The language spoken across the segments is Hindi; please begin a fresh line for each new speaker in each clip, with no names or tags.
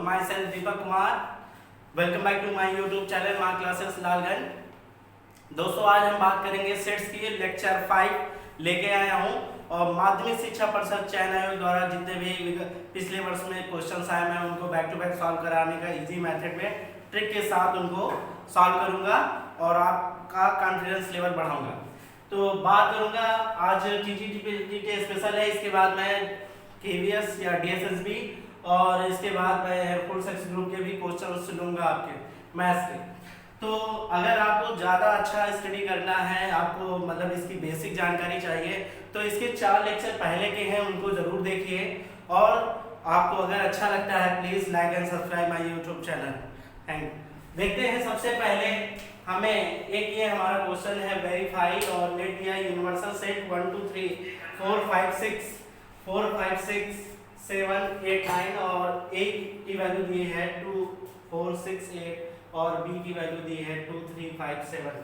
My self Deepak Kumar. Welcome back to my YouTube channel Maa classes Lalganj. दोस्तों आज हम बात करेंगे सेट्स की। लेक्चर 5 लेके आया हूँ और माध्यमिक शिक्षा परिषद चयन द्वारा जितने भी पिछले वर्ष में क्वेश्चंस आए मैं उनको बैक टू बैक सॉल्व कराने का इजी मेथड में ट्रिक के साथ उनको सॉल्व करूँगा और आपका कॉन्फिडेंस लेवल बढ़ाऊंगा। तो बात करूँगा आज टीजीटी के स्पेशल है, इसके बाद मैं केवीएस या डीएसएसबी और इसके बाद मैं एयरफोर्स एक्स ग्रुप के भी क्वेश्चन लूंगा आपके मैथ्स के। तो अगर आपको ज़्यादा अच्छा स्टडी करना है, आपको मतलब इसकी बेसिक जानकारी चाहिए, तो इसके 4 लेक्चर पहले के हैं उनको ज़रूर देखिए। और आपको अगर अच्छा लगता है please like and subscribe my YouTube channel. Thank you. देखते हैं सबसे पहले हमें एक ये हमारा क्वेश्चन है वेरीफाई और लेट दिया यूनिवर्सल सेट 1 2 3 4 5 6 7 8 9 और A की वैल्यू दी है 2 4 6 8 और B की वैल्यू दी है 2 3 5 7।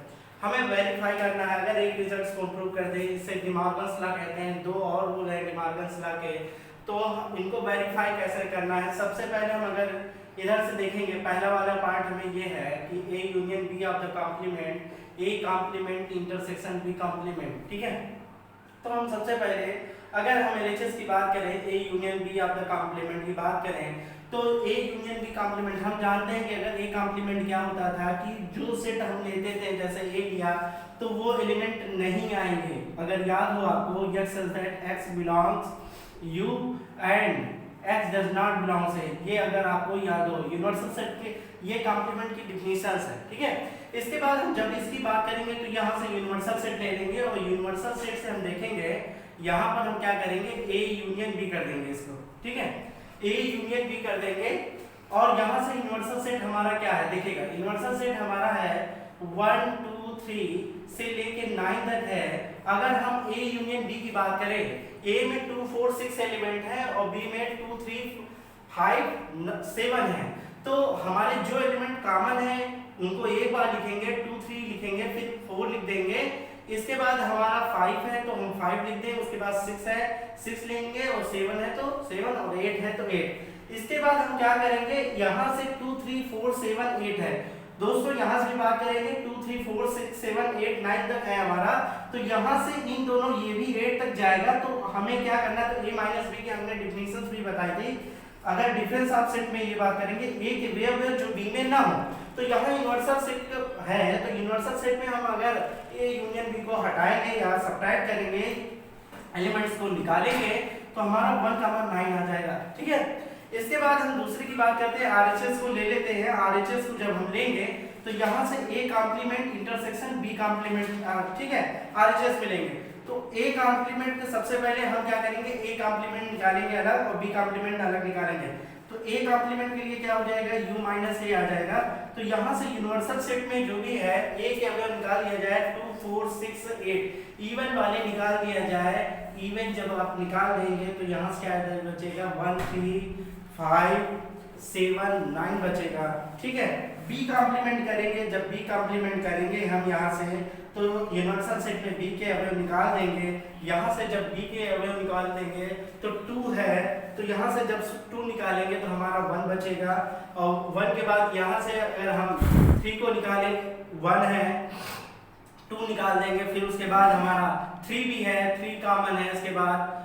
हमें वेरीफाई करना है। अगर एक रिजल्ट्स को प्रूव कर दे, इसे डिमॉर्गन्स लॉ कहते हैं। 2 और रूल है डिमॉर्गन्स लॉ के, तो इनको वेरीफाई कैसे करना है। सबसे पहले हम अगर इधर से देखेंगे, पहला वाला पार्ट हमें ये है कि A union B of the complement, A complement intersection B complement, ठीक है। तो हम सबसे पहले अगर हम एलएचएस की बात करें, A union B of the complement की बात करें, तो A यूनियन B कॉम्प्लीमेंट हम जानते हैं कि अगर A कॉम्प्लीमेंट क्या होता था कि जो सेट हम लेते थे, जैसे A लिया तो वो एलिमेंट नहीं आएंगे। अगर याद हो आपको, x says that x belongs U and x does not belongs A, ये अगर आपको याद हो यूनिवर्सल सेट के ये कॉम्प्लीमेंट की डिफिनेशंस है, ठीक है। इसके बाद हम जब इसकी बात करेंगे तो यहाँ से यूनिवर्सल सेट ले लेंगे और यूनिवर्सल सेट से हम देखेंगे यहाँ पर हम क्या करेंगे, A यूनियन B कर देंगे इसको, ठीक है। A यूनियन B कर देंगे और यहाँ से यूनिवर्सल सेट हमारा क्या है, देखिएगा यूनिवर्सल सेट हमारा है 1 2 3 से लेके 9 तक है। अगर हम A यूनियन B की बात करें, A में 2 4 6 एलिमेंट है और B में 2 3 5 7 है, तो हमारे जो एलिमेंट कॉमन है उनको एक बार लिखेंगे, 2 3 लिखेंगे, फिर 4 लिख देंगे। इसके बाद हमारा 5 है तो हम 5 लिख दें, उसके बाद 6 है 6 लेंगे और 7 है तो 7 और 8 है तो 8। इसके बाद हम क्या करेंगे, यहाँ से 2 3 4 7 8 है दोस्तों, यहाँ से बात करेंगे 2 3 4 6 7 8 9 तक है हमारा, तो यहाँ से इन दोनों ये भी 8 तक जाएगा। तो हमें क्या करना है, तो A माइनस B की हमने डिफिनेशंस भी बताई थी। अगर डिफरेंस ऑफ सेट में ये बात करेंगे A के वेव जो B में ना हो, तो यहाँ यूनिवर्सल सेट है, तो यूनिवर्सल सेट में हम अगर A यूनियन B को हटाएंगे या सब्ट्रैक्ट करेंगे, एलिमेंट्स को निकालेंगे, तो हमारा 1 9 आ जाएगा, ठीक है। इसके बाद हम दूसरी की बात करते हैं, RHS को ले लेते हैं। RHS को जब हम लेंगे तो यहाँ से A complement intersection B complement, ठीक है, RHS में लेंगे। तो A कॉम्प्लीमेंट के सबसे पहले हम क्या करेंगे, A कॉम्प्लीमेंट निकालेंगे अलग और B कॉम्प्लीमेंट अलग निकालेंगे। तो A कॉम्प्लीमेंट के लिए क्या हो जाएगा, U माइनस A आ जाएगा। तो यहाँ से यूनिवर्सल सेट में जो भी है A के अगर निकाल लिया जाए 2 4 6 8, इवन वाले निकाल दिया जाए, इवन जब आप निकाल देंगे तो यहाँ से क्या बचेगा 1 3 5 7 9 बचेगा, ठीक है। B कॉम्प्लीमेंट करेंगे, जब B कॉम्प्लीमेंट करेंगे हम यहाँ से, तो यूनिवर्सल सेट में B के अवयव निकाल देंगे। यहाँ से जब B के अवयव निकाल देंगे तो 2 है, तो यहाँ से जब 2 निकालेंगे तो हमारा 1 बचेगा। और 1 के बाद यहाँ से अगर हम 3 को निकालें, 1 है, 2 निकाल देंगे, फिर उसके बाद हमारा 3 भी है, 3 कॉमन है, इसके बाद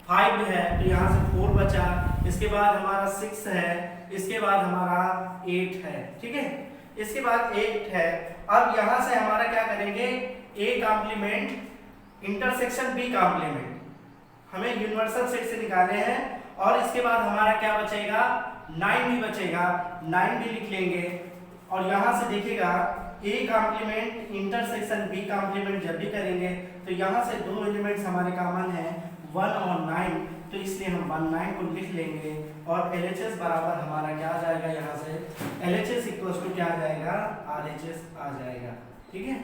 5 है, तो यहाँ से 4 बचा, इसके बाद हमारा 6 है, इसके बाद हमारा 8 है, ठीक है। इसके बाद 8 है। अब यहाँ से हमारा क्या करेंगे, A complement intersection B complement हमें यूनिवर्सल सेट से निकाले हैं। और इसके बाद हमारा क्या बचेगा, 9 भी बचेगा, 9 भी लिख लेंगे। और यहाँ से देखिएगा A complement intersection B complement जब भी करेंगे तो यहाँ से 2 एलिमेंट्स हमारे कॉमन है, 1 और 9, तो इसलिए हम 1 9 को लिख लेंगे। और LHS बराबर हमारा क्या आ जाएगा, यहाँ से LHS इक्वल्स टू क्या आ जाएगा, RHS आ जाएगा, ठीक है।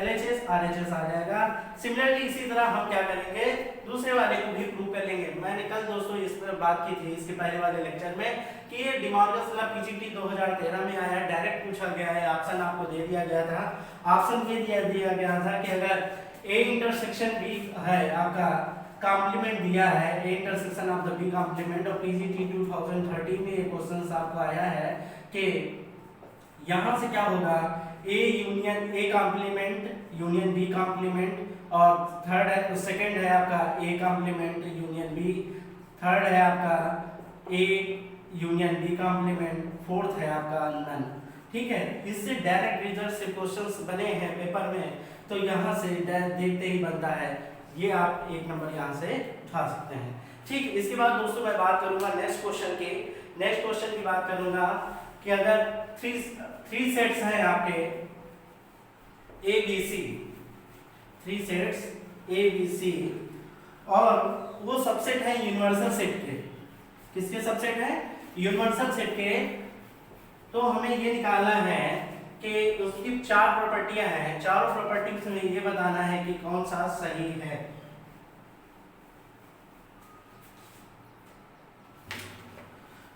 LHS RHS आ जाएगा। सिमिलरली इसी तरह हम क्या करेंगे, दूसरे वाले को भी प्रूव कर लेंगे। मैंने कल दोस्तों इस पर बात की थी इसके पहले वाले लेक्चर में कि ये डिमॉर्गन्स लॉ पीजीटी 2013 में आया, डायरेक्ट पूछा गया है, ऑप्शन आपको दे दिया गया था। ऑप्शन ये दिया गया था कि अगर A इंटरसेक्शन B है आपका कॉम्प्लीमेंट दिया है, A intersection of the B complement, और पीजीटी 2013 में ये क्वेश्चन आपको आया है कि यहाँ से क्या होगा, A union A complement union B complement, और थर्ड है सेकंड है आपका A complement union B, third है आपका A union B complement, fourth है आपका नन। ठीक है, इससे डायरेक्ट रिजल्ट से क्वेश्चंस बने हैं पेपर में, तो यहाँ से देखते ही बनता है, ये आप एक नंबर यहाँ से उठा सकते हैं। ठीक, इसके बाद दोस्तों मैं बात करूंगा नेक्स्ट क्वेश्चन की बात करूंगा कि अगर थ्री सेट्स हैं आपके A B C, three sets A B C, और वो सबसेट है यूनिवर्सल सेट के, किसके सबसेट है, यूनिवर्सल सेट के, तो हमें ये निकालना है कि उसकी चार प्रॉपर्टियां हैं, चारों प्रॉपर्टीज में ये बताना है कि कौन सा सही है।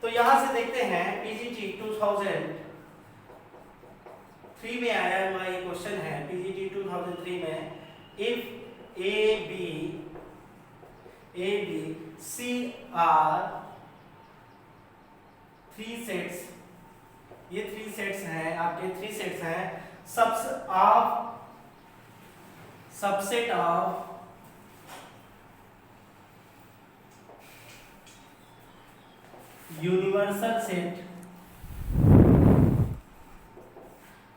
तो यहां से देखते हैं पीजीटी 2003 में आया हुआ ये क्वेश्चन है, पीजीटी 2003 में, if A B C are three sets, ये थ्री सेट्स हैं आपके, थ्री सेट्स हैं subset of universal set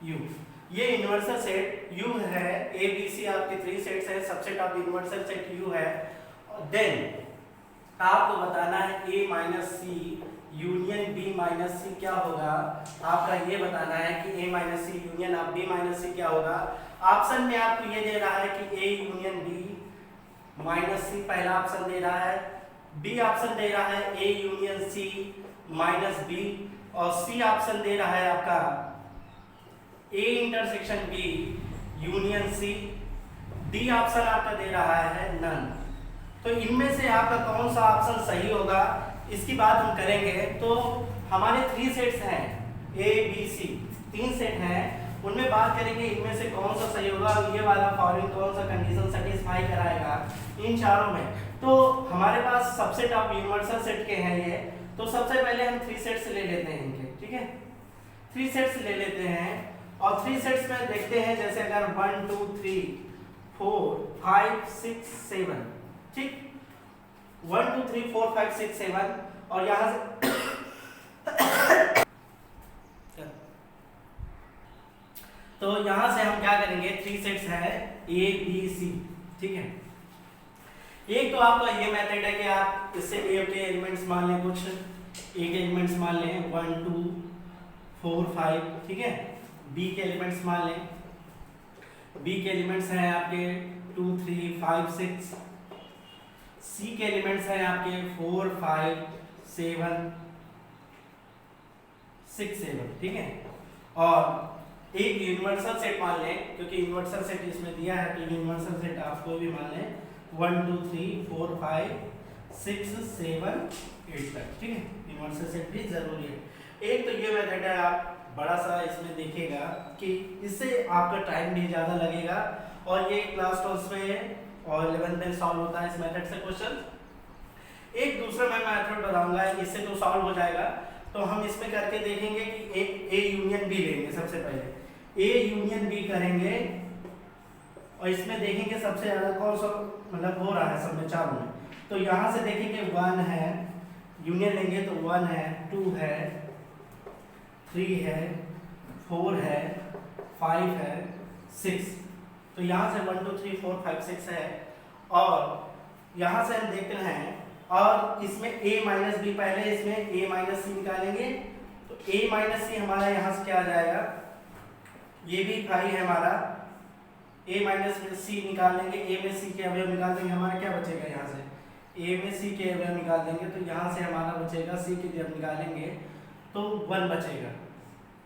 U, ये यूनिवर्सल सेट यू है, ए बी सी आपके थ्री सेट्स है, subset of universal set U है, देन आपको बताना है A minus C union B minus C क्या होगा, आपका ये बताना है कि A minus C union of B minus C क्या होगा। ऑप्शन में आपको ये दे रहा है कि ए यूनियन बी माइनस सी पहला ऑप्शन दे रहा है, बी ऑप्शन दे रहा है A union C minus B, और सी ऑप्शन दे रहा है आपका A intersection B union C, D option आपका दे रहा है नन। तो इनमें से आपका कौन सा ऑप्शन सही होगा इसकी बात हम करेंगे। तो हमारे थ्री सेट्स हैं ए बी सी, तीन सेट हैं, उनमें बात करेंगे इनमें से कौन सा सही होगा, ये वाला फॉलोइंग कौन सा कंडीशन सेटिस्फाई कराएगा इन चारों में। तो हमारे पास सबसेट ऑफ यूनिवर्सल सेट के हैं ये, तो सबसे पहले हम थ्री सेट्स ले लेते हैं इनके, ठीक है, थ्री सेट्स ले लेते हैं, और थ्री सेट्स में देखते हैं जैसे अगर 1 2 3 4 5 6 7, ठीक, 1 2 3 4 5 6 7, और यहां से तो यहां से हम क्या करेंगे, थ्री सेट्स है ए बी सी, ठीक है। एक तो आपका ये मेथड है कि आप इससे ए के एलिमेंट्स मान लें, कुछ ए के एलिमेंट्स मान लें 1 2 4 5, ठीक है, बी के एलिमेंट्स मान लें, बी के एलिमेंट्स हैं आपके 2 3 5 6, सी के एलिमेंट्स हैं आपके 4 5 7 6 7, ठीक है, और एक यूनिवर्सल सेट मान लें, क्योंकि यूनिवर्सल सेट इसमें दिया है, तो यूनिवर्सल सेट आप कोई भी मान लें 1 2 3 4 5 6 7 8 तक, ठीक है, यूनिवर्सल सेट भी जरूरी है। एक तो ये मेथड है, आप बड़ा सा इसमें देखिएगा कि इससे आपका टाइम भी ज़्यादा लगेगा, और ये क्लास 12 में और 11th में सॉल्व होता है इस मेथड से क्वेश्चन। एक दूसरा मैं मेथड बताऊंगा, इससे तो सॉल्व हो जाएगा, तो हम इसमें करके देखेंगे कि एक ए यूनियन बी लेंगे, सबसे पहले ए यूनियन बी करेंगे, और इसमें देखेंगे सबसे ज़्यादा कौन सा मतलब हो रहा है सब में, चारों में। तो यहाँ से देखेंगे 1 है, यूनियन लेंगे तो 1 है, 2 है, 3 है, 4 है, 5 है, 6, तो यहाँ से 1 2 3 4 5 6 है, और यहाँ से हम देखते हैं, और इसमें a माइनस बी, पहले इसमें a माइनस सी निकालेंगे, तो a माइनस सी हमारा यहाँ से क्या आ जाएगा, ये भी खाई है हमारा, a माइनस सी निकाल लेंगे, a में c के अवयव निकाल देंगे, हमारा क्या बचेगा, यहाँ से a में c के अवयव निकाल देंगे, तो यहाँ से हमारा बचेगा c के जब निकालेंगे तो 1 बचेगा,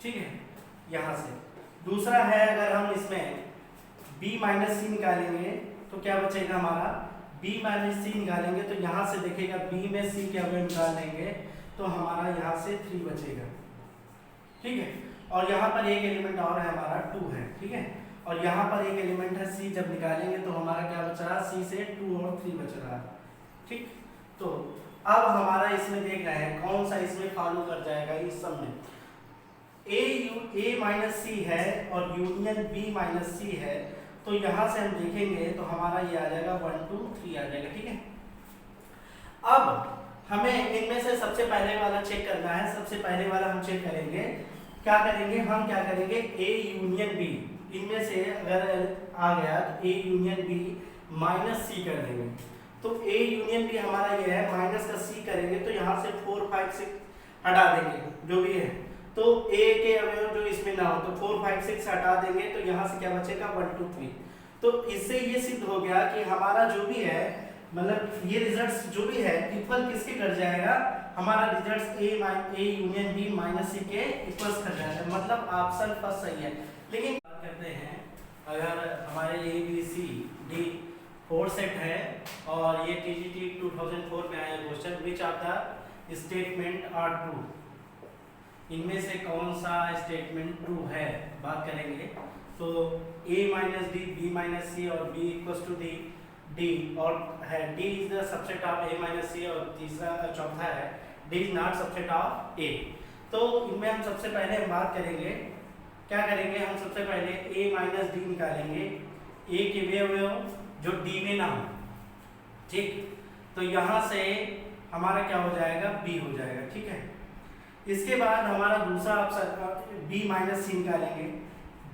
ठीक है, यहाँ से। दूसरा है अगर हम इसमें b माइनस सी निकालेंगे तो क्या बचेगा हमारा, b माइनस सी निकालेंगे तो यहाँ से देखेगा b में c के अवयव निकाल देंगे तो हमारा यहाँ से 3 बचेगा, ठीक है, और यहाँ पर एक एलिमेंट और है हमारा 2 है, ठीक है, और यहाँ पर एक एलिमेंट है सी, जब निकालेंगे तो हमारा क्या बच रहा है, सी से 2 और 3 बच रहा है। ठीक, तो अब हमारा इसमें देख रहे हैं कौन सा इसमें फॉलो कर जाएगा इस सब में। ए माइनस सी है और यूनियन बी माइनस सी है, तो यहाँ से हम देखेंगे तो हमारा ये आ जाएगा 1 2 3 आ जाएगा। ठीक है, अब हमें इनमें से सबसे पहले वाला चेक करना है। सबसे पहले वाला हम चेक करेंगे, क्या करेंगे, हम क्या करेंगे, ए यूनियन बी, इनमें से अगर आ गया तो ए यूनियन बी माइनस सी कर देंगे। तो ए यूनियन बी हमारा ये है, माइनस का सी करेंगे तो यहाँ से 4 5 6 हटा देंगे जो भी है, तो ए के अवयव जो इसमें ना हो तो 4 5 6 हटा देंगे, तो यहाँ से क्या बचेगा 1 2 3। तो इससे ये सिद्ध हो गया कि हमारा जो भी है, मतलब ये रिजल्ट्स जो भी है इक्वल किसके कर जाएगा, हमारा results A union B minus C के इक्वल्स कर जाएगा, मतलब ऑप्शन फर्स्ट सही है। लेकिन बात करते हैं, अगर हमारे A B C D 4 set है और ये टीजीटी 2004 में आया question, which of the statement are true, इनमें से कौन सा स्टेटमेंट ट्रू है, बात करेंगे। तो a minus D, B minus C और b इक्वल्स टू डी, और है d is the subset of a minus C, और तीसरा चौथा है d is not subset of a। तो इनमें हम सबसे पहले हम बात करेंगे, क्या करेंगे, हम सबसे पहले a माइनस डी निकालेंगे, a के वे अवयव जो d में ना हो। ठीक, तो यहाँ से हमारा क्या हो जाएगा, b हो जाएगा। ठीक है, इसके बाद हमारा दूसरा ऑप्शन b माइनस सी निकालेंगे।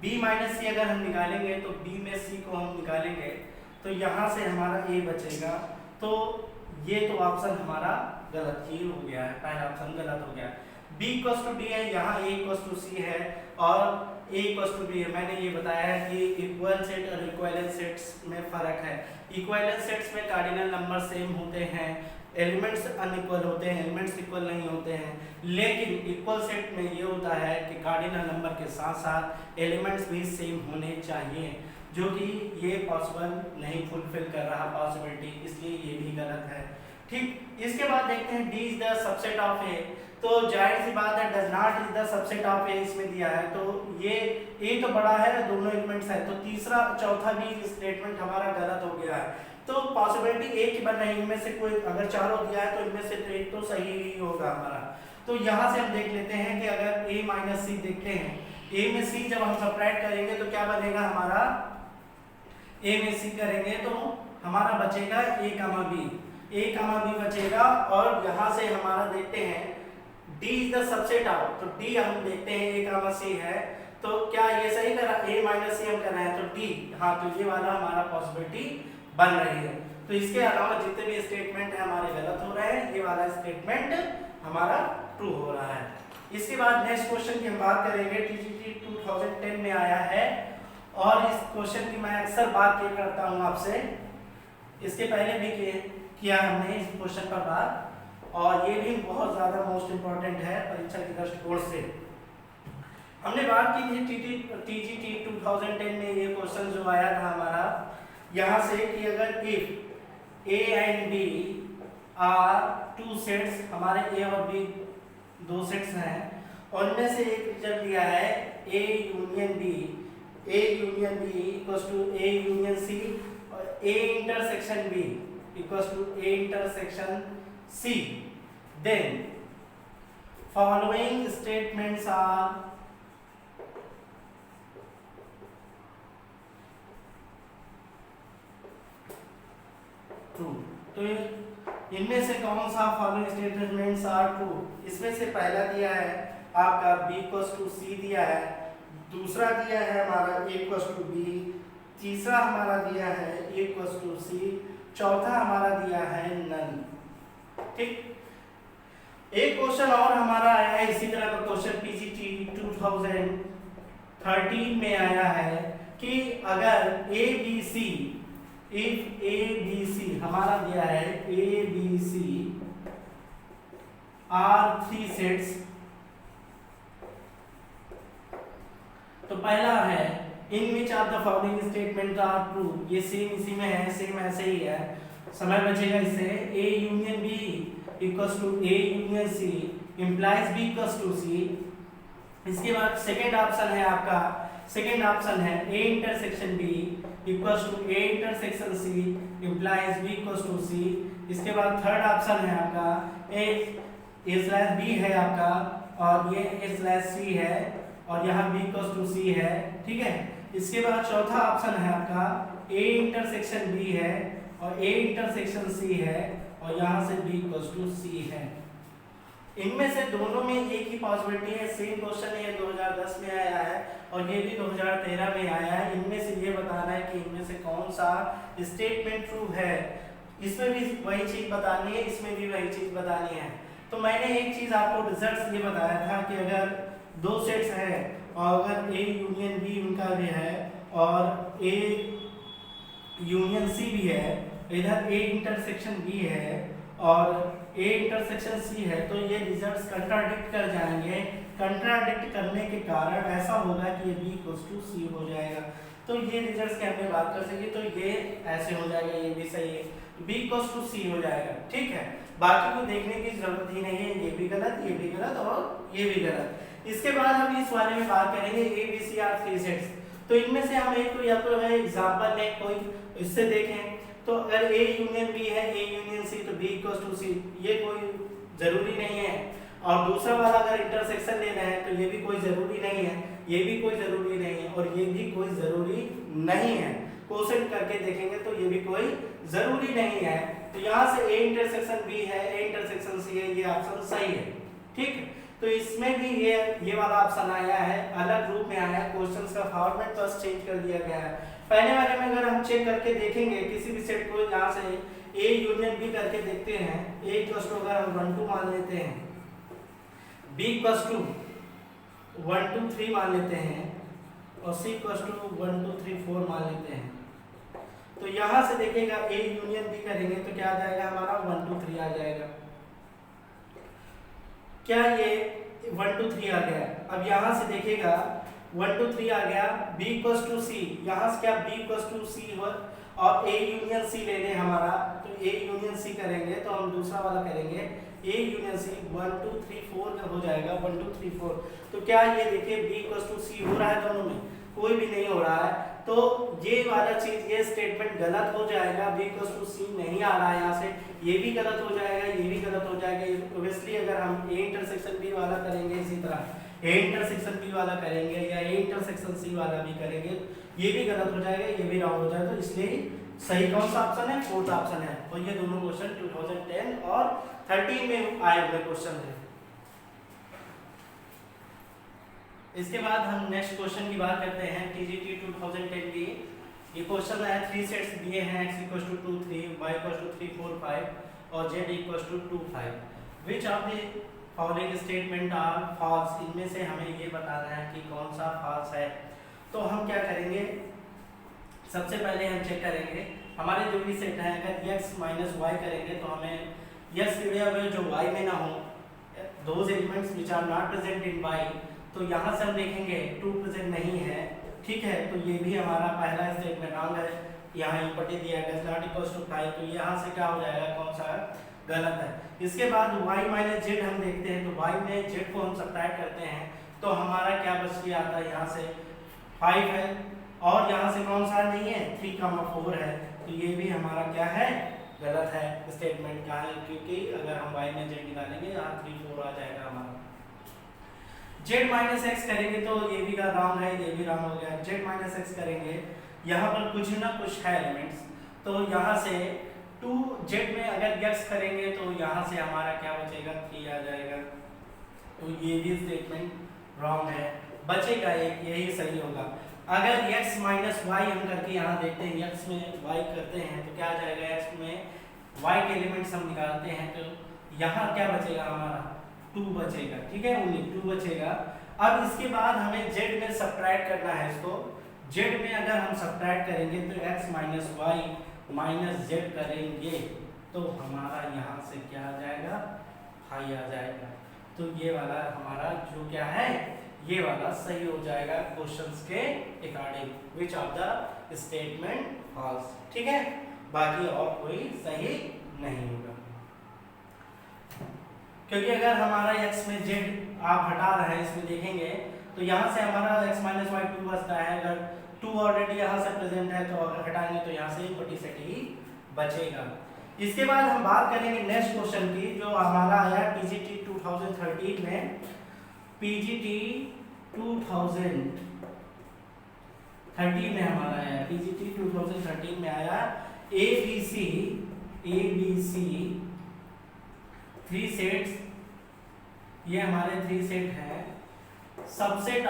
b माइनस सी अगर हम निकालेंगे तो b में c को हम निकालेंगे तो यहाँ से हमारा a बचेगा। तो ये तो ऑप्शन हमारा गलत ही हो गया है, पहला ऑप्शन गलत हो गया। b इक्वल्स टू d है, यहाँ a इक्वल्स टू c है और a इक्वल्स टू b है। मैंने ये बताया है कि इक्वल सेट और इक्विवेलेंट सेट्स में फर्क है। इक्विवेलेंट सेट्स में कार्डिनल नंबर सेम होते हैं, एलिमेंट्स अनइक्वल होते हैं, एलिमेंट्स इक्वल नहीं होते हैं। लेकिन इक्वल सेट में ये होता है कि कार्डिनल नंबर के साथ साथ एलिमेंट्स भी सेम होने चाहिए, जो कि ये पॉसिबल नहीं फुलफिल कर रहा पॉसिबिलिटी, इसलिए ये भी गलत है। ठीक, इसके बाद देखते हैं d is the subset of a, तो जाहिर सी बात है does not is the subset of a इसमें दिया है, तो ये a तो बड़ा है, दोनों एलिमेंट्स है, तो तीसरा चौथा भी स्टेटमेंट हमारा गलत हो गया है। तो पॉसिबिलिटी एक ही बन रही है, इनमें से कोई अगर चारों दिया है तो इनमें से तो एक तो सही ही होगा हमारा। तो यहाँ से हम देख लेते हैं कि अगर a माइनस सी देखते हैं, a में c जब हम सब्ट्रैक्ट करेंगे तो क्या बनेगा हमारा, a में c करेंगे तो हमारा बचेगा a कामा b बचेगा। और यहाँ से हमारा देखते हैं d is the subset of, तो d हम देखते हैं a कामा c है, तो क्या ये सही करा, a माइनस सी हम कर रहे हैं तो d, हाँ, तो ये वाला हमारा पॉसिबिलिटी बन रही है। तो इसके अलावा जितने भी स्टेटमेंट है हमारे गलत हो रहे हैं, ये वाला स्टेटमेंट हमारा ट्रू हो रहा है। इसके बाद नेक्स्ट क्वेश्चन की हम बात करेंगे, टीजीटी 2010 में आया है और इस क्वेश्चन की मैं अक्सर बात ये करता हूँ आपसे, इसके पहले भी किया हमने इस क्वेश्चन पर बात, और ये भी बहुत ज़्यादा मोस्ट इम्पॉर्टेंट है परीक्षा के दृष्टिकोण से। हमने बात की थी टीजीटी 2010 में ये क्वेश्चन जो आया था हमारा यहाँ से कि अगर if a and b are two sets, हमारे a और b दो सेट्स हैं और इनमें से एक जब दिया है a union b equals to a union c और a intersection b equals to a intersection c, then following statements are true. तो इनमें से कौन सा फॉलोइंग स्टेटमेंट्स आर ट्रू, इसमें से पहला दिया है आपका b इक्वल्स टू c दिया है, दूसरा दिया है हमारा a इक्वल्स टू b, तीसरा हमारा दिया है a इक्वल्स टू c, चौथा हमारा दिया है नन। ठीक, एक क्वेश्चन और हमारा आया है इसी तरह का क्वेश्चन पीजीटी 2013 में आया है कि अगर a b c, if a b c हमारा दिया है a b c are 3 sets, तो पहला है in which of the following statement are true, ये सेम इसी में है, सेम ऐसे ही है, समय बचेगा इससे। a union b equals to a union c implies b equals to c। इसके बाद सेकेंड ऑप्शन है आपका सेकेंड ऑप्शन है A intersection B equals to A intersection C implies B equals to C. इसके बाद थर्ड ऑप्शन है आपका ए स्लैश बी है आपका, और ये ए स्लैश सी है, और यहाँ बी इक्वल्स टू सी है, ठीक है। इसके बाद चौथा ऑप्शन है आपका ए इंटरसेक्शन बी है और ए इंटरसेक्शन सी है, और यहाँ से बी इक्वल्स टू सी है। इनमें से दोनों में एक ही पॉसिबिलिटी है। सेम क्वेश्चन ये 2010 में आया है और ये भी 2013 में आया है। इनमें से ये बताना है कि इनमें से कौन सा स्टेटमेंट ट्रू है। इसमें भी वही चीज बतानी है, इसमें भी वही चीज बतानी है। तो मैंने एक चीज आपको रिजल्ट ये बताया था कि अगर दो सेट्स है और अगर ए यूनियन बी उनका भी है और ए यूनियन सी भी है, इधर ए इंटरसेक्शन बी है और ए इंटरसेक्शन सी है, तो ये रिजल्ट्स कंट्राडिक्ट कर जाएंगे। कंट्राडिक्ट करने के कारण ऐसा होगा कि ये बी इक्वल्स टू सी हो जाएगा। तो ये रिजल्ट्स की हमने बात कर सकी, तो ये ऐसे हो जाएगा, ये भी सही है, बी इक्वल्स टू सी हो जाएगा, ठीक है। बाकी को देखने की जरूरत ही नहीं है, ये भी गलत, ये भी गलत और ये भी गलत। इसके बाद हम इस बारे में बात करेंगे A B C are three sets. तो इनमें से हम एक या तो है एग्जांपल लें कोई, इससे देखें। तो अगर ए यूनियन बी है, ए यूनियन सी, तो बी इक्वल्स टू सी, ये कोई जरूरी नहीं है। और दूसरा वाला अगर इंटरसेक्शन लेना है तो ये भी कोई जरूरी नहीं है, ये भी कोई जरूरी नहीं है और ये भी कोई जरूरी नहीं है। क्वेश्चन करके देखेंगे तो ये भी कोई जरूरी नहीं है। तो यहाँ से ए इंटरसेक्शन बी है, ए इंटरसेक्शन सी है, ये ऑप्शन सही है, ठीक है। तो इसमें भी ये वाला ऑप्शन आया है, अलग रूप में आया है, क्वेश्चंस का फॉर्मेट बस चेंज कर दिया गया है। पहले वाले में अगर हम चेक करके देखेंगे किसी भी सेट को, यहाँ से ए यूनियन बी करके देखते हैं, ए इक्वल्स टू अगर हम 1 2 मान लेते हैं, बी इक्वल्स टू 1 2 3 मान लेते हैं और सी इक्वल्स टू 1 2 3 4 मान लेते हैं। तो यहाँ से देखिएगा ए यूनियन बी करेंगे तो क्या आ जाएगा हमारा 1 2 3 आ जाएगा। क्या ये 1 2 3 आ गया। अब यहाँ से देखिएगा 1 2 3 आ गया, b इक्वल्स टू सी, यहाँ से क्या b इक्वल्स टू सी हो और a यूनियन c ले लें हमारा, तो a यूनियन c करेंगे तो हम दूसरा वाला करेंगे a यूनियन c 1 2 3 4 का हो जाएगा 1 2 3 4। तो क्या ये देखिए b इक्वल्स टू c हो रहा है, दोनों में कोई भी नहीं हो रहा है। तो ये वाला चीज, ये स्टेटमेंट गलत हो जाएगा, b इक्वल्स टू c नहीं आ रहा है यहाँ से, ये भी गलत हो जाएगा, ये भी गलत हो जाएगा। ऑब्वियसली अगर हम a इंटरसेक्शन b वाला करेंगे, इसी तरह ए इंटरसेक्शन बी वाला करेंगे या ए इंटरसेक्शन सी वाला भी करेंगे, ये भी गलत हो जाएगा, ये भी रॉन्ग हो जाएगा। तो इसलिए सही कौन सा ऑप्शन है, फोर्थ ऑप्शन है। और ये दोनों क्वेश्चन 2010 और 13 में आए हुए क्वेश्चन है। इसके बाद हम नेक्स्ट क्वेश्चन की बात करते हैं, टीजीटी 2010 की। ये क्वेश्चन है, 3 सेट्स दिए हैं, x equals to 2 3, y equals to 3 4 5 और z equals to 2 5। Which of the following statement are false. इनमें से हमें ये बताना है कि कौन सा फॉल्स है। तो हम क्या करेंगे, सबसे पहले हम चेक करेंगे हमारे जो भी सेट है, अगर x माइनस वाई करेंगे तो हमें x की जगह में जो y में ना हो, those elements which are not present in y, तो यहाँ से हम देखेंगे 2 प्रेजेंट नहीं है, ठीक है। तो ये भी हमारा पहला स्टेटमेंट रॉन्ग है, यहाँ इम्पटी दिया गया नॉट इक्वल्स टू 5, तो यहाँ से क्या हो जाएगा, कौन सा गलत है। इसके बाद y माइनस जेड हम देखते हैं, तो y में z को हम सब्ट्रैक्ट करते हैं तो हमारा क्या बच के आता है, यहाँ से 5 है और यहाँ से कौन सा नहीं है, 3, 4 है। तो ये भी हमारा क्या है, गलत है स्टेटमेंट का है, क्योंकि अगर हम y में z निकालेंगे यहाँ 3 4 आ जाएगा हमारा। z माइनस एक्स करेंगे तो ये भी रॉन्ग है, ये भी रॉन्ग हो गया। z माइनस एक्स करेंगे, यहाँ पर कुछ ना कुछ है एलिमेंट्स, तो यहाँ से 2z में अगर x करेंगे तो यहाँ से हमारा क्या बचेगा, 3 आ जाएगा। तो ये भी स्टेटमेंट रॉन्ग है, बचेगा एक, यही सही होगा। अगर x माइनस वाई हम करके यहाँ देखते हैं, x में y करते हैं तो क्या आ जाएगा, x में y के एलिमेंट्स हम निकालते हैं तो यहाँ क्या बचेगा हमारा, 2 बचेगा, ठीक है, ओनली 2 बचेगा। अब इसके बाद हमें z में सब्ट्रैक्ट करना है इसको। z में अगर हम सब्ट्रैक्ट करेंगे तो x minus y minus z करेंगे तो हमारा यहाँ से क्या आ जाएगा, 5 आ जाएगा। तो ये वाला हमारा जो क्या है, ये वाला सही हो जाएगा क्वेश्चंस के according, which of the statement false, ठीक है। बाकी और कोई सही नहीं होगा। क्योंकि अगर हमारा x में z आप हटा रहे हैं इसमें देखेंगे तो यहाँ से हमारा x माइनस वाई 2 बचता है। अगर 2 ऑलरेडी यहाँ से प्रेजेंट है तो अगर हटाएंगे तो यहाँ से इक्वलिटी सेट ही बचेगा। इसके बाद हम बात करेंगे नेक्स्ट क्वेश्चन की, जो हमारा आया पीजीटी 2013 में। पीजीटी 2013 में हमारा आया, पीजीटी 2013 में आया ABC 3 सेट्स, ये हमारे 3 सेट हैं। Subset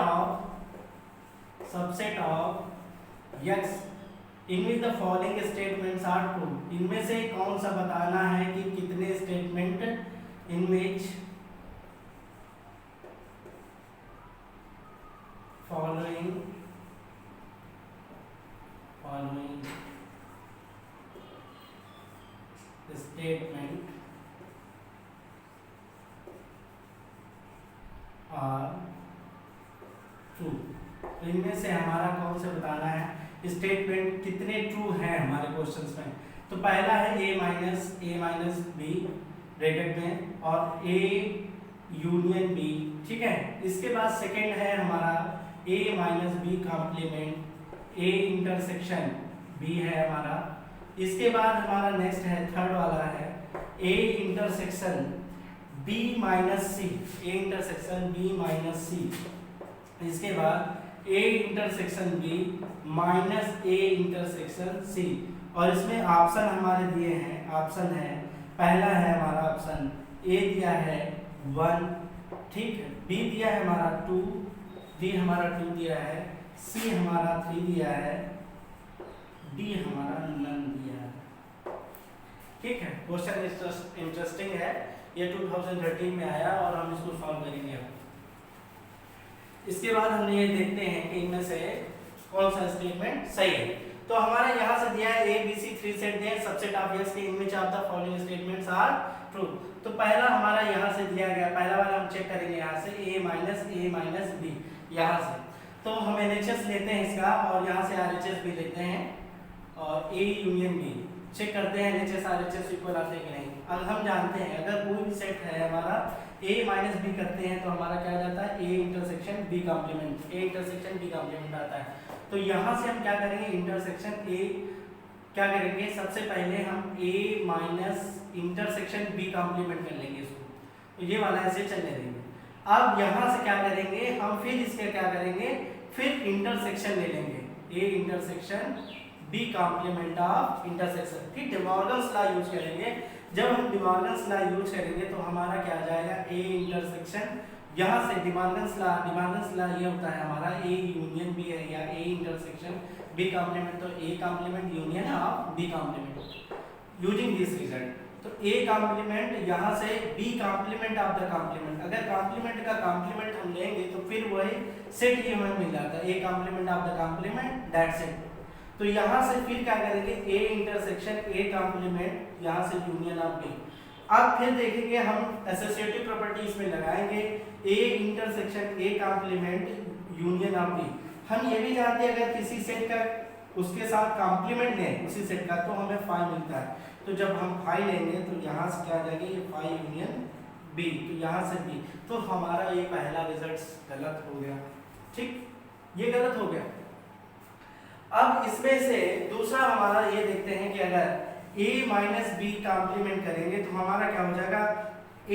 of x in which the following statements are true. इनमें से कौन सा बताना है कि कितने statement in which following statement are true. तो इनमें से हमारा कौन से बताना है स्टेटमेंट कितने ट्रू हैं हमारे क्वेश्चंस में। तो पहला है a माइनस बी ब्रैकेट में और a यूनियन b, ठीक है। इसके बाद सेकंड है हमारा a minus b complement a intersection b है हमारा। इसके बाद हमारा नेक्स्ट है थर्ड वाला है a intersection b minus C, a intersection b minus C. इसके बाद a intersection b minus a intersection c। और इसमें ऑप्शन हमारे दिए हैं, ऑप्शन है पहला है हमारा ऑप्शन a दिया है 1, ठीक है, b दिया है हमारा 2, d हमारा 2 दिया है, c हमारा 3 दिया है, d हमारा नन दिया है, ठीक है। क्वेश्चन इंटरेस्टिंग है, ये 2013 में आया और हम इसको सॉल्व करेंगे। इसके बाद हम ये देखते हैं कि इनमें से कौन सा स्टेटमेंट सही है। तो हमारा यहाँ से दिया है ABC 3 सेट दिए, सबसेट ऑफ x के इनमें of the following statements are true. तो पहला हमारा यहाँ से दिया गया, पहला वाला हम चेक करेंगे यहाँ से a माइनस b यहाँ से। तो हम LHS लेते हैं इसका और यहाँ से RHS भी लेते हैं और a यूनियन b चेक करते हैं LHS RHS इक्वल आते हैं कि नहीं। अब हम जानते हैं अगर कोई भी सेट है हमारा a माइनस बी करते हैं तो हमारा क्या आ जाता है a intersection b complement, a intersection b complement आता है। तो यहाँ से हम क्या करेंगे इंटरसेक्शन a क्या करेंगे, सबसे पहले हम a minus intersection b complement कर लेंगे इसको, तो ये वाला ऐसे चलने देंगे। अब यहाँ से क्या करेंगे हम, फिर इसके क्या करेंगे, फिर इंटरसेक्शन ले लेंगे a intersection b complement of intersection, ठीक। डे मॉर्गन्स लॉ यूज करेंगे। जब हम डे मॉर्गन्स लॉ यूज करेंगे तो हमारा क्या आ जाएगा a इंटरसेक्शन, यहाँ से डे मॉर्गन्स लॉ ये होता है हमारा a यूनियन b है या a इंटरसेक्शन b कॉम्प्लीमेंट, तो a complement union of b complement using this result. तो a कॉम्प्लीमेंट यहाँ से b complement of the complement, अगर कॉम्प्लीमेंट का कॉम्प्लीमेंट हम लेंगे तो फिर वही सेट ही हमें मिल जाता है a complement of the complement that set. तो यहाँ से फिर क्या करेंगे a इंटरसेक्शन a कॉम्प्लीमेंट यहाँ से यूनियन ऑफ b। अब फिर देखेंगे हम एसोसिएटिव प्रॉपर्टी इसमें लगाएंगे a intersection a complement union of b। हम ये भी जानते हैं अगर किसी सेट का उसके साथ कॉम्प्लीमेंट लें उसी सेट का तो हमें फाई मिलता है। तो जब हम फाई लेंगे तो यहाँ से क्या आ जाएगा ये फाई यूनियन b, तो यहाँ से b, तो हमारा ये पहला रिजल्ट गलत हो गया, ठीक, ये गलत हो गया। अब इसमें से दूसरा हमारा ये देखते हैं कि अगर a माइनस बी कॉम्प्लीमेंट करेंगे तो हमारा क्या हो जाएगा a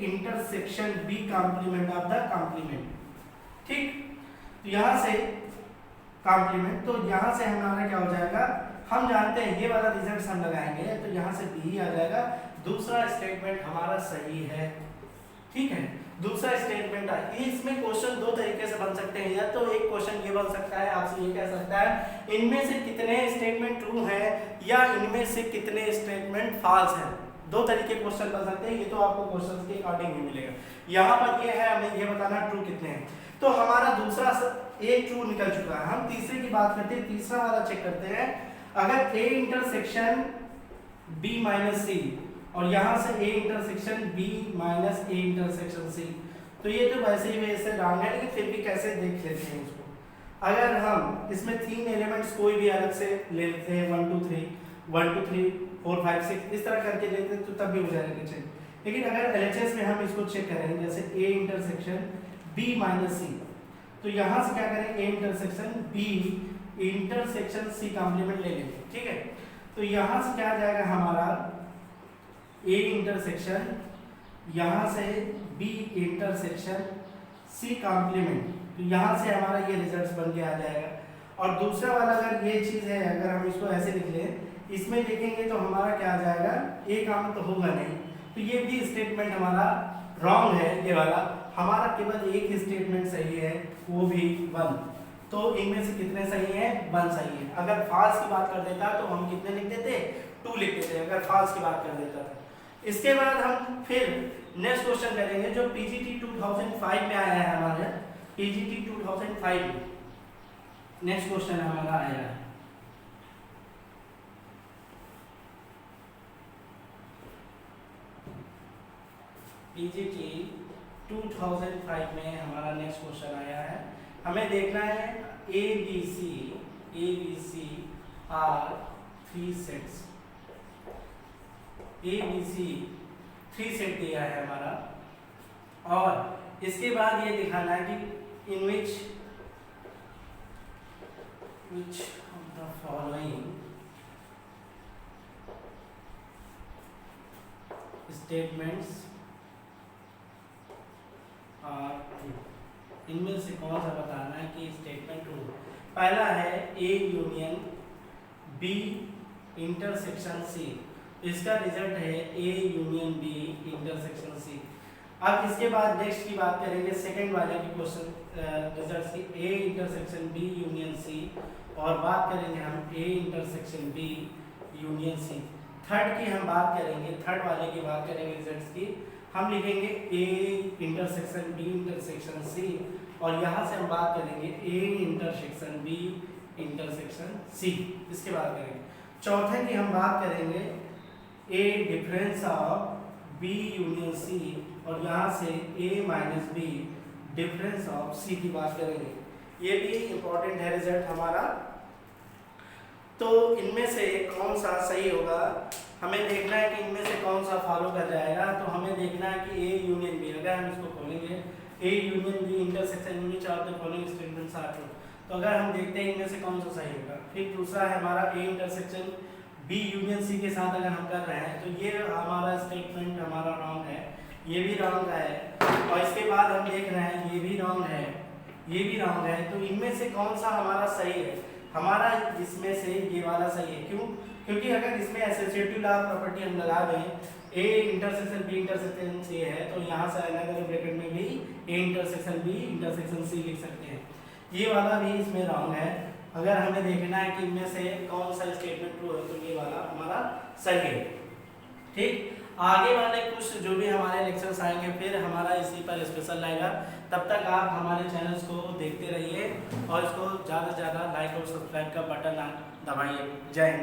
intersection b complement of the complement, ठीक। तो यहाँ से कॉम्प्लीमेंट, तो यहाँ से हमारा क्या हो जाएगा, हम जानते हैं ये वाला रिजल्ट हम लगाएंगे तो यहाँ से b आ जाएगा। दूसरा स्टेटमेंट हमारा सही है, ठीक है। दूसरा स्टेटमेंट है, इसमें क्वेश्चन दो तरीके से बन सकते हैं, या तो एक क्वेश्चन ये बन सकता है आपसे ये कह सकता है इनमें से कितने स्टेटमेंट ट्रू हैं या इनमें से कितने स्टेटमेंट फॉल्स हैं। दो तरीके क्वेश्चन बन सकते हैं, ये तो आपको क्वेश्चन के अकॉर्डिंग ही मिलेगा। यहाँ पर ये है हमें ये बताना ट्रू कितने हैं। तो हमारा दूसरा एक ट्रू निकल चुका है। हम तीसरे की बात करते हैं, तीसरा वाला चेक करते हैं। अगर a intersection b minus C और यहाँ से a intersection b minus a intersection c, तो ये तो वैसे ही वैसे रॉन्ग है लेकिन फिर भी कैसे देख लेते हैं इसको। अगर हम इसमें 3 एलिमेंट्स कोई भी अलग से ले लेते हैं 1 2 3 4 5 6 इस तरह करके लेते हैं तो तब भी हो जाएगा चेक। लेकिन अगर LHS में हम इसको चेक करें, जैसे A intersection B minus c, तो यहाँ से क्या करें, A intersection B intersection C complement ले लेंगे, ठीक है। तो यहाँ से क्या आ जाएगा हमारा A इंटरसेक्शन, यहाँ से B इंटरसेक्शन C कॉम्प्लीमेंट, तो यहाँ से हमारा ये रिजल्ट बन के आ जाएगा। और दूसरा वाला अगर ये चीज़ है, अगर हम इसको ऐसे लिख लें, इसमें देखेंगे तो हमारा क्या आ जाएगा, A काम तो होगा नहीं, तो ये भी स्टेटमेंट हमारा रॉन्ग है। ये वाला हमारा केवल एक ही स्टेटमेंट सही है, वो भी 1। तो इनमें से कितने सही हैं, 1 सही है। अगर फॉल्स की बात कर देता तो हम कितने लिख देते, 2 लिख देते, अगर फॉल्स की बात कर देता था। इसके बाद हम फिर नेक्स्ट क्वेश्चन करेंगे जो PGT 2005 में आया है हमारे, PGT 2005 में नेक्स्ट क्वेश्चन हमारा आया है। PGT 2005 में हमारा नेक्स्ट क्वेश्चन आया है। हमें देखना है ABC are 3 sets, ABC 3 set दिया है हमारा, और इसके बाद ये दिखाना है कि in which of the following statements are true, इनमें से कौन सा बताना है कि स्टेटमेंट ट्रू। पहला है A union B intersection C, इसका रिजल्ट है A union B intersection C। अब इसके बाद नेक्स्ट की बात करेंगे सेकंड वाले की क्वेश्चन रिजल्ट की, A intersection B union C, और बात करेंगे हम A intersection B union C। Third की हम बात करेंगे, थर्ड वाले की बात करेंगे रिजल्ट्स की, हम लिखेंगे A intersection B intersection C, और यहाँ से हम बात करेंगे A intersection B intersection C, इसके बाद करेंगे। चौथे की हम बात करेंगे A difference of B union C, और यहाँ से A minus B difference of C की बात करेंगे। ये भी इम्पोर्टेंट है रिजल्ट हमारा। तो इनमें से कौन सा सही होगा, हमें देखना है कि इनमें से कौन सा फॉलो कर जाएगा। तो हमें देखना है कि A यूनियन B, अगर हम इसको खोलेंगे A union B intersection union of the following statements are true, तो अगर हम देखते हैं इनमें से कौन सा सही होगा। फिर दूसरा है हमारा A intersection B union C के साथ अगर हम कर रहे हैं, तो ये हमारा स्टेटमेंट हमारा रॉन्ग है, ये भी रॉन्ग है, और इसके बाद हम देख रहे हैं ये भी रॉन्ग है, ये भी रॉन्ग है। तो इनमें से कौन सा हमारा सही है, हमारा इसमें से ये वाला सही है। क्यों, क्योंकि अगर इसमें एसोसिएटिव लॉ प्रॉपर्टी हम लगा दें, A intersection B intersection C है, तो यहाँ से अलग ब्रैकेट में भी A intersection B intersection C लिख सकते हैं। ये वाला भी इसमें रॉन्ग है। अगर हमें देखना है कि इनमें से कौन सा स्टेटमेंट ट्रू है, तो ये वाला हमारा सही है। ठीक, आगे वाले कुछ जो भी हमारे लेक्चर्स आएंगे फिर हमारा इसी पर स्पेशल आएगा। तब तक आप हमारे चैनल्स को देखते रहिए और इसको ज़्यादा से ज़्यादा लाइक और सब्सक्राइब का बटन दबाइए। जय हिंद।